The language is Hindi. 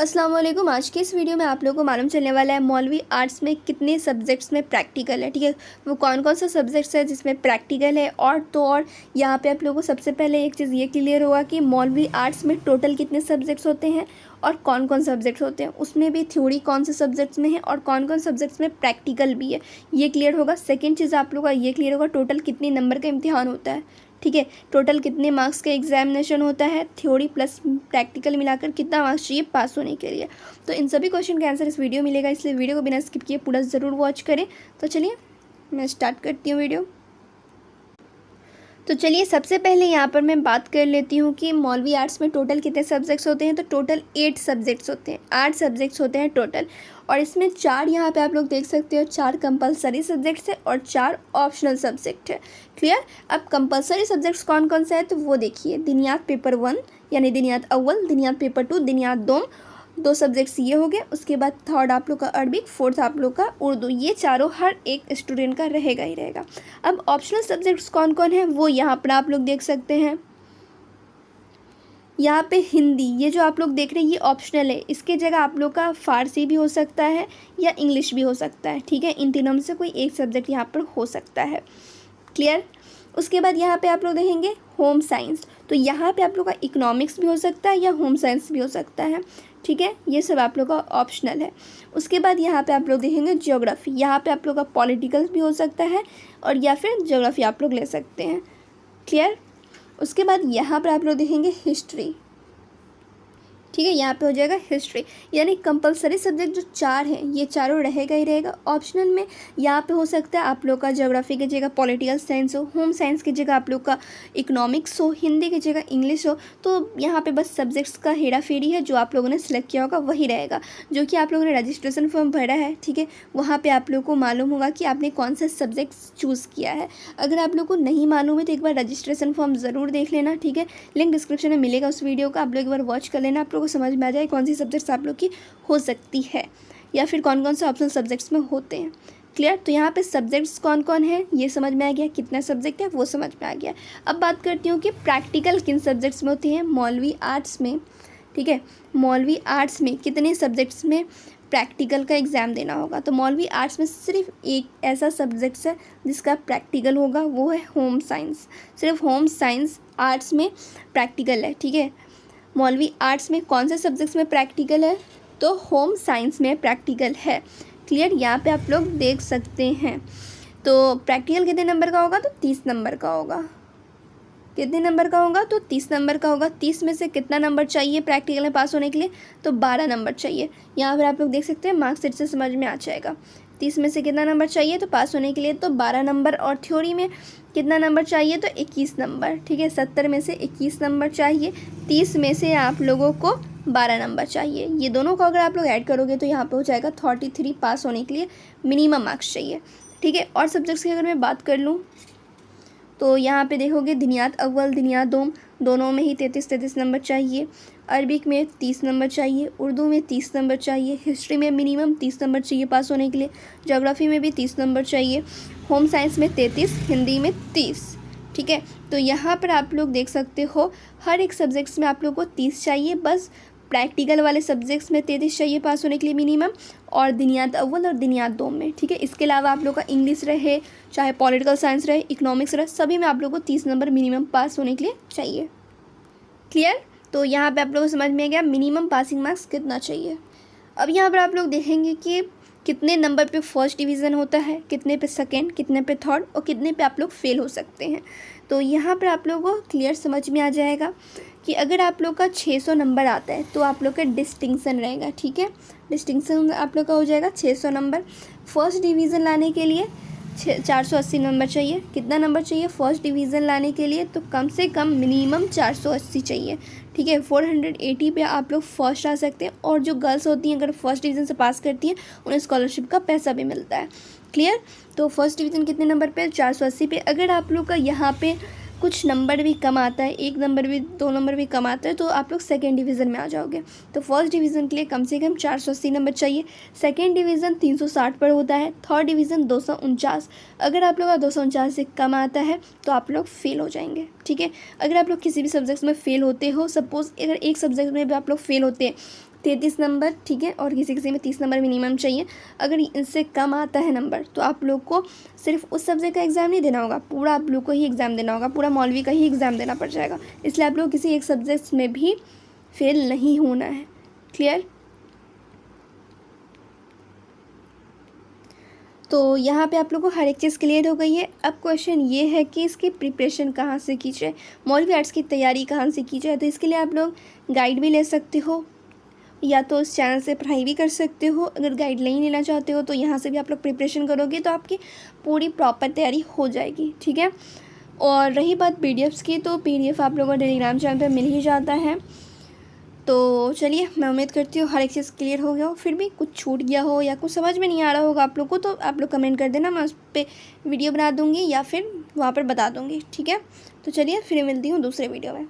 अस्सलाम वालेकुम। आज के इस वीडियो में आप लोगों को मालूम चलने वाला है मौलवी आर्ट्स में कितने सब्जेक्ट्स में प्रैक्टिकल है। ठीक है, वो कौन कौन सा सब्जेक्ट्स है जिसमें प्रैक्टिकल है। और यहाँ पे आप लोगों को सबसे पहले एक चीज़ ये क्लियर होगा कि मौलवी आर्ट्स में टोटल कितने सब्जेक्ट्स होते हैं और कौन कौन सब्जेक्ट्स होते हैं, उसमें भी थ्योरी कौन से सब्जेक्ट्स में है और कौन कौन सब्जेक्ट्स में प्रैक्टिकल भी है, ये क्लियर होगा। सेकेंड चीज़ आप लोगों का ये क्लियर होगा टोटल कितने नंबर का इम्तिहान होता है। ठीक है, टोटल कितने मार्क्स का एग्जामिनेशन होता है, थ्योरी प्लस प्रैक्टिकल मिलाकर कितना मार्क्स चाहिए पास होने के लिए। तो इन सभी क्वेश्चन का आंसर इस वीडियो में मिलेगा, इसलिए वीडियो को बिना स्किप किए पूरा ज़रूर वॉच करें। तो चलिए मैं स्टार्ट करती हूँ वीडियो। तो चलिए सबसे पहले यहाँ पर मैं बात कर लेती हूँ कि मौलवी आर्ट्स में टोटल कितने सब्जेक्ट्स होते हैं। तो टोटल 8 सब्जेक्ट्स होते हैं, 8 सब्जेक्ट्स होते हैं टोटल। और इसमें 4 यहाँ पे आप लोग देख सकते हो, 4 कंपलसरी सब्जेक्ट्स है और 4 ऑप्शनल सब्जेक्ट है। क्लियर। अब कंपलसरी सब्जेक्ट्स कौन कौन से है तो वो देखिए, दिनियात पेपर 1 यानी दिनियात अव्वल, दिनियात पेपर 2, दिनियात दो सब्जेक्ट्स ये हो गए। उसके बाद थर्ड आप लोग का अरबिक, फोर्थ आप लोग का उर्दू। ये चारों हर एक स्टूडेंट का रहेगा ही रहेगा। अब ऑप्शनल सब्जेक्ट्स कौन कौन है वो यहाँ पर आप लोग देख सकते हैं। यहाँ पे हिंदी, ये जो आप लोग देख रहे हैं ये ऑप्शनल है, इसके जगह आप लोग का फ़ारसी भी हो सकता है या इंग्लिश भी हो सकता है। ठीक है, इन तीनों में से कोई एक सब्जेक्ट यहाँ पर हो सकता है। क्लियर। उसके बाद यहाँ पे आप लोग देखेंगे होम साइंस, तो यहाँ पे आप लोग का इकोनॉमिक्स भी हो सकता है या होम साइंस भी हो सकता है। ठीक है, ये सब आप लोग का ऑप्शनल है। उसके बाद यहाँ पे आप लोग देखेंगे ज्योग्राफी, यहाँ पे आप लोग का पॉलिटिकल भी हो सकता है और या फिर ज्योग्राफी आप लोग ले सकते हैं। क्लियर। उसके बाद यहाँ पर आप लोग देखेंगे हिस्ट्री। ठीक है, यहाँ पे हो जाएगा हिस्ट्री। यानी कंपलसरी सब्जेक्ट जो 4 हैं ये चारों रहेगा ही रहेगा। ऑप्शनल में यहाँ पे हो सकता है आप लोग का ज्योग्राफी की जगह पॉलिटिकल साइंस हो, होम साइंस की जगह आप लोग का इकोनॉमिक्स हो, हिंदी की जगह इंग्लिश हो। तो यहाँ पे बस सब्जेक्ट्स का हेरा फेरी है, जो आप लोगों ने सिलेक्ट किया होगा वही रहेगा, जो कि आप लोगों ने रजिस्ट्रेशन फॉर्म भरा है। ठीक है, वहाँ पर आप लोग को मालूम होगा कि आपने कौन सा सब्जेक्ट चूज़ किया है। अगर आप लोग को नहीं मालूम है तो एक बार रजिस्ट्रेशन फॉर्म ज़रूर देख लेना। ठीक है, लिंक डिस्क्रिप्शन में मिलेगा उस वीडियो का, आप लोग एक बार वॉच कर लेना, आप लोग को समझ में आ जाए कौन सी सब्जेक्ट्स आप लोग की हो सकती है या फिर कौन कौन से ऑप्शनल सब्जेक्ट्स में होते हैं। क्लियर। तो यहाँ पे सब्जेक्ट्स कौन कौन है ये समझ में आ गया, कितना सब्जेक्ट है वो समझ में आ गया। अब बात करती हूँ कि प्रैक्टिकल किन सब्जेक्ट्स में होती है मौलवी आर्ट्स में। ठीक है, मौलवी आर्ट्स में कितने सब्जेक्ट्स में प्रैक्टिकल का एग्ज़ाम देना होगा। तो मौलवी आर्ट्स में सिर्फ एक ऐसा सब्जेक्ट्स है जिसका प्रैक्टिकल होगा, वो है होम साइंस। सिर्फ होम साइंस आर्ट्स में प्रैक्टिकल है। ठीक है, मौलवी आर्ट्स में कौन से सब्जेक्ट्स में प्रैक्टिकल है तो होम साइंस में प्रैक्टिकल है। क्लियर, यहाँ पे आप लोग देख सकते हैं। तो प्रैक्टिकल कितने नंबर का होगा तो 30 नंबर का होगा। कितने नंबर का होगा तो 30 नंबर का होगा। 30 में से कितना नंबर चाहिए प्रैक्टिकल में पास होने के लिए तो 12 नंबर चाहिए। यहाँ पर आप लोग देख सकते हैं, मार्क्सिट से समझ में आ जाएगा। 30 में से कितना नंबर चाहिए तो पास होने के लिए तो 12 नंबर, और थ्योरी में कितना नंबर चाहिए तो 21 नंबर। ठीक है, 70 में से 21 नंबर चाहिए, 30 में से आप लोगों को 12 नंबर चाहिए। ये दोनों को अगर आप लोग ऐड करोगे तो यहाँ पे हो जाएगा 33 पास होने के लिए मिनिमम मार्क्स चाहिए। ठीक है, और सब्जेक्ट्स की अगर मैं बात कर लूँ तो यहाँ पे देखोगे दिनियात अव्वल, दिनियात दोनों में ही 33 नंबर चाहिए। अरबिक में 30 नंबर चाहिए, उर्दू में 30 नंबर चाहिए, हिस्ट्री में मिनिमम 30 नंबर चाहिए पास होने के लिए, ज्योग्राफी में भी 30 नंबर चाहिए, होम साइंस में 33, हिंदी में 30। ठीक है, तो यहाँ पर आप लोग देख सकते हो हर एक सब्जेक्ट्स में आप लोग को 30 चाहिए। बस प्रैक्टिकल वाले सब्जेक्ट्स में 33 चाहिए पास होने के लिए मिनिमम, और दिनियात अव्वल और दिनियात दो में। ठीक है, इसके अलावा आप लोग का इंग्लिश रहे, चाहे पॉलिटिकल साइंस रहे, इकोनॉमिक्स रहे, सभी में आप लोग को 30 नंबर मिनिमम पास होने के लिए चाहिए। क्लियर। तो यहाँ पे आप लोगों को समझ में आ गया मिनिमम पासिंग मार्क्स कितना चाहिए। अब यहाँ पर आप लोग देखेंगे कि कितने नंबर पे फर्स्ट डिवीज़न होता है, कितने पे सेकेंड, कितने पे थर्ड और कितने पे आप लोग फेल हो सकते हैं। तो यहाँ पर आप लोगों को क्लियर समझ में आ जाएगा कि अगर आप लोग का 600 नंबर आता है तो आप लोग का डिस्टिंक्शन रहेगा। ठीक है, डिस्टिंक्शन आप लोग का हो जाएगा 600 नंबर। फर्स्ट डिवीज़न लाने के लिए 480 नंबर चाहिए। कितना नंबर चाहिए फर्स्ट डिवीज़न लाने के लिए तो कम से कम मिनिमम 480 चाहिए। ठीक है, 480 पे आप लोग फर्स्ट आ सकते हैं, और जो गर्ल्स होती हैं अगर फर्स्ट डिवीज़न से पास करती हैं उन्हें स्कॉलरशिप का पैसा भी मिलता है। क्लियर। तो फर्स्ट डिवीज़न कितने नंबर पे 480 पे। अगर आप लोग का यहाँ पे कुछ नंबर भी कम आता है, 1 नंबर भी 2 नंबर भी कम आता है, तो आप लोग सेकेंड डिवीज़न में आ जाओगे। तो फर्स्ट डिवीज़न के लिए कम से कम 480 नंबर चाहिए। सेकेंड डिवीज़न 360 पर होता है, थर्ड डिवीज़न 249। अगर आप लोग का 249 से कम आता है तो आप लोग फेल हो जाएंगे। ठीक है, अगर आप लोग किसी भी सब्जेक्ट में फेल होते हो, सपोज़ अगर एक सब्जेक्ट में भी आप लोग फेल होते हैं 33 नंबर, ठीक है, और किसी किसी में 30 नंबर मिनिमम चाहिए। अगर इनसे कम आता है नंबर तो आप लोग को सिर्फ उस सब्जेक्ट का एग्ज़ाम नहीं देना होगा, पूरा आप लोग को ही एग्ज़ाम देना होगा, पूरा मौलवी का ही एग्ज़ाम देना पड़ जाएगा। इसलिए आप लोग किसी एक सब्जेक्ट में भी फेल नहीं होना है। क्लियर? तो यहाँ पे आप लोग को हर एक चीज़ क्लियर हो गई है। अब क्वेश्चन ये है कि इसकी प्रिपरेशन कहाँ से की जाए, मौलवी आर्ट्स की तैयारी कहाँ से की जाए। तो इसके लिए आप लोग गाइड भी ले सकते हो, या तो इस चैनल से पढ़ाई भी कर सकते हो। अगर गाइड नहीं लेना चाहते हो तो यहाँ से भी आप लोग प्रिपरेशन करोगे तो आपकी पूरी प्रॉपर तैयारी हो जाएगी, ठीक है। और रही बात पीडीएफ्स की, तो पीडीएफ आप लोगों को टेलीग्राम चैनल पर मिल ही जाता है। तो चलिए, मैं उम्मीद करती हूँ हर एक चीज़ क्लियर हो गया हो। फिर भी कुछ छूट गया हो या कुछ समझ में नहीं आ रहा होगा आप लोग को, तो आप लोग कमेंट कर देना, मैं उस पर वीडियो बना दूँगी या फिर वहाँ पर बता दूँगी, ठीक है। तो चलिए, फिर मिलती हूँ दूसरे वीडियो में।